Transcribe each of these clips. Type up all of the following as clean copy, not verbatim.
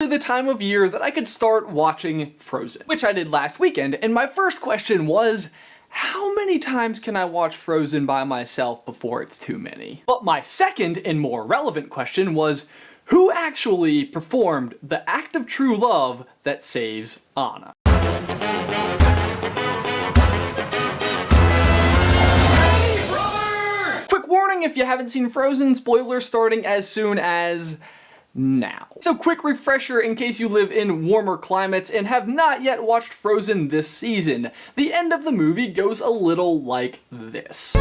The time of year that I could start watching Frozen, which I did last weekend, and my first question was, how many times can I watch Frozen by myself before it's too many? But my second and more relevant question was, who actually performed the act of true love that saves Anna? Hey, brother! Quick warning if you haven't seen Frozen, spoilers starting as soon as now. So quick refresher in case you live in warmer climates and have not yet watched Frozen this season. The end of the movie goes a little like this.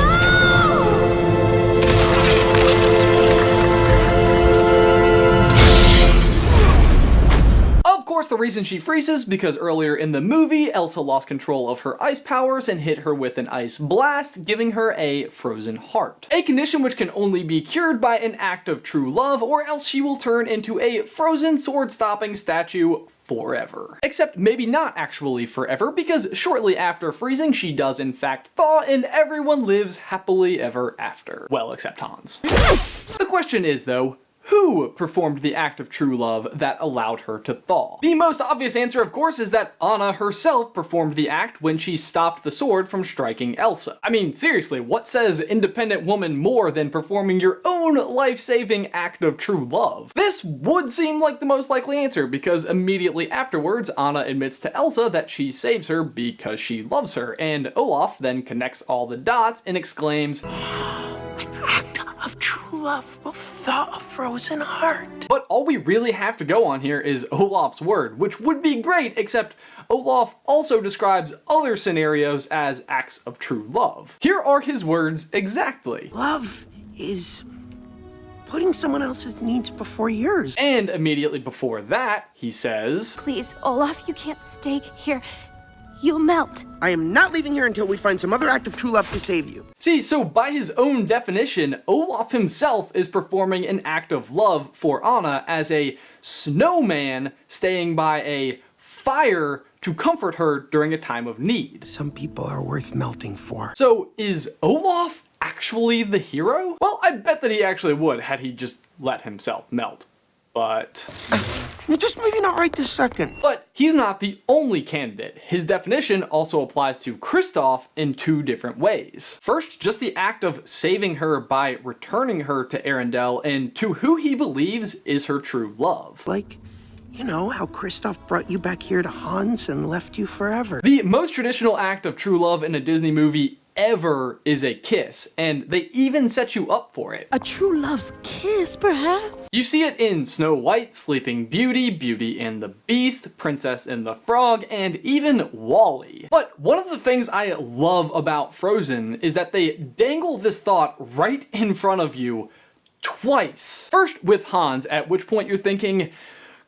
Of course, the reason she freezes because earlier in the movie, Elsa lost control of her ice powers and hit her with an ice blast, giving her a frozen heart. A condition which can only be cured by an act of true love, or else she will turn into a frozen sword-stopping statue forever. Except maybe not actually forever, because shortly after freezing she does in fact thaw and everyone lives happily ever after. Well, except Hans. The question is though, who performed the act of true love that allowed her to thaw? The most obvious answer, of course, is that Anna herself performed the act when she stopped the sword from striking Elsa. I mean, seriously, what says independent woman more than performing your own life-saving act of true love? This would seem like the most likely answer, because immediately afterwards, Anna admits to Elsa that she saves her because she loves her, and Olaf then connects all the dots and exclaims, "An act of true love will thaw a frozen heart." But all we really have to go on here is Olaf's word, which would be great, except Olaf also describes other scenarios as acts of true love. Here are his words exactly. Love is putting someone else's needs before yours. And immediately before that, he says, "Please, Olaf, you can't stay here. You'll melt." I am not leaving here until we find some other act of true love to save you. See, so by his own definition, Olaf himself is performing an act of love for Anna as a snowman staying by a fire to comfort her during a time of need. Some people are worth melting for. So is Olaf actually the hero? Well, I bet that he actually would had he just let himself melt. But Just maybe not right this second. But he's not the only candidate. His definition also applies to Kristoff in two different ways. First, just the act of saving her by returning her to Arendelle and to who he believes is her true love. Like, you know, how Kristoff brought you back here to Hans and left you forever. The most traditional act of true love in a Disney movie ever is a kiss, and they even set you up for it. A true love's kiss, perhaps? You see it in Snow White, Sleeping Beauty, Beauty and the Beast, Princess and the Frog, and even WALL-E. But one of the things I love about Frozen is that they dangle this thought right in front of you twice. First with Hans, at which point you're thinking,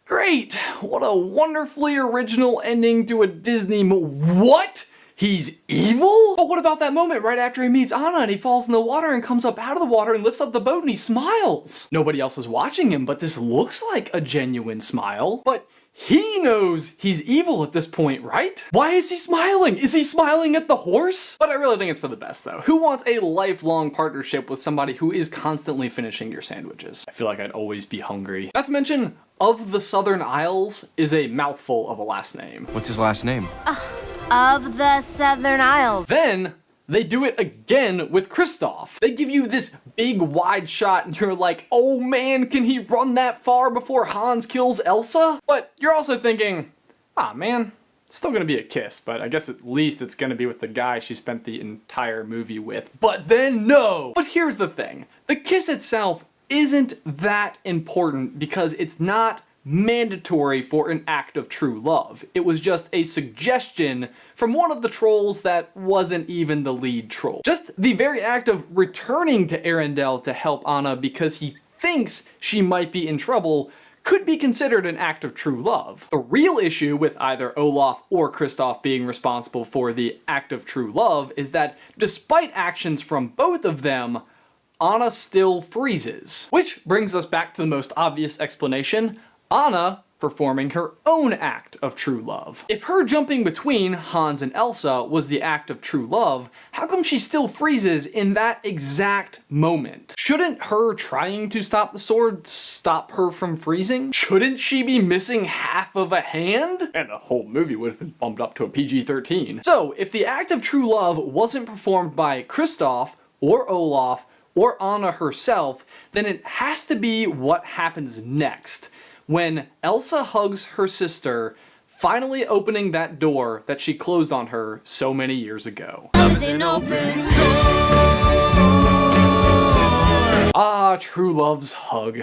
great, what a wonderfully original ending to a Disney What? He's evil? But what about that moment right after he meets Anna and he falls in the water and comes up out of the water and lifts up the boat and he smiles? Nobody else is watching him, but this looks like a genuine smile. But he knows he's evil at this point, right? Why is he smiling? Is he smiling at the horse? But I really think it's for the best though. Who wants a lifelong partnership with somebody who is constantly finishing your sandwiches? I feel like I'd always be hungry. Not to mention, Of the Southern Isles is a mouthful of a last name. What's his last name? Of the Southern Isles. Then they do it again with Kristoff. They give you this big wide shot and you're like, oh man, can he run that far before Hans kills Elsa? But you're also thinking, ah man, it's still gonna be a kiss, but I guess at least it's gonna be with the guy she spent the entire movie with. But then no! But here's the thing, the kiss itself isn't that important because it's not mandatory for an act of true love. It was just a suggestion from one of the trolls that wasn't even the lead troll. Just the very act of returning to Arendelle to help Anna because he thinks she might be in trouble could be considered an act of true love. The real issue with either Olaf or Kristoff being responsible for the act of true love is that despite actions from both of them, Anna still freezes. Which brings us back to the most obvious explanation. Anna performing her own act of true love. If her jumping between Hans and Elsa was the act of true love, how come she still freezes in that exact moment? Shouldn't her trying to stop the sword stop her from freezing? Shouldn't she be missing half of a hand? And the whole movie would have been bumped up to a PG-13. So, if the act of true love wasn't performed by Kristoff, or Olaf, or Anna herself, then it has to be what happens next, when Elsa hugs her sister, finally opening that door that she closed on her so many years ago. Ah, true love's hug.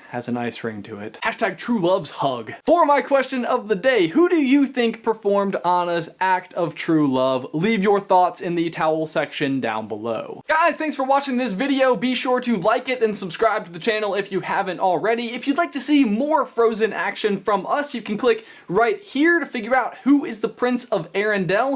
Has a nice ring to it. Hashtag true love's hug. For my question of the day, who do you think performed Anna's act of true love? Leave your thoughts in the towel section down below. Guys, thanks for watching this video. Be sure to like it and subscribe to the channel if you haven't already. If you'd like to see more Frozen action from us, you can click right here to figure out who is the Prince of Arendelle.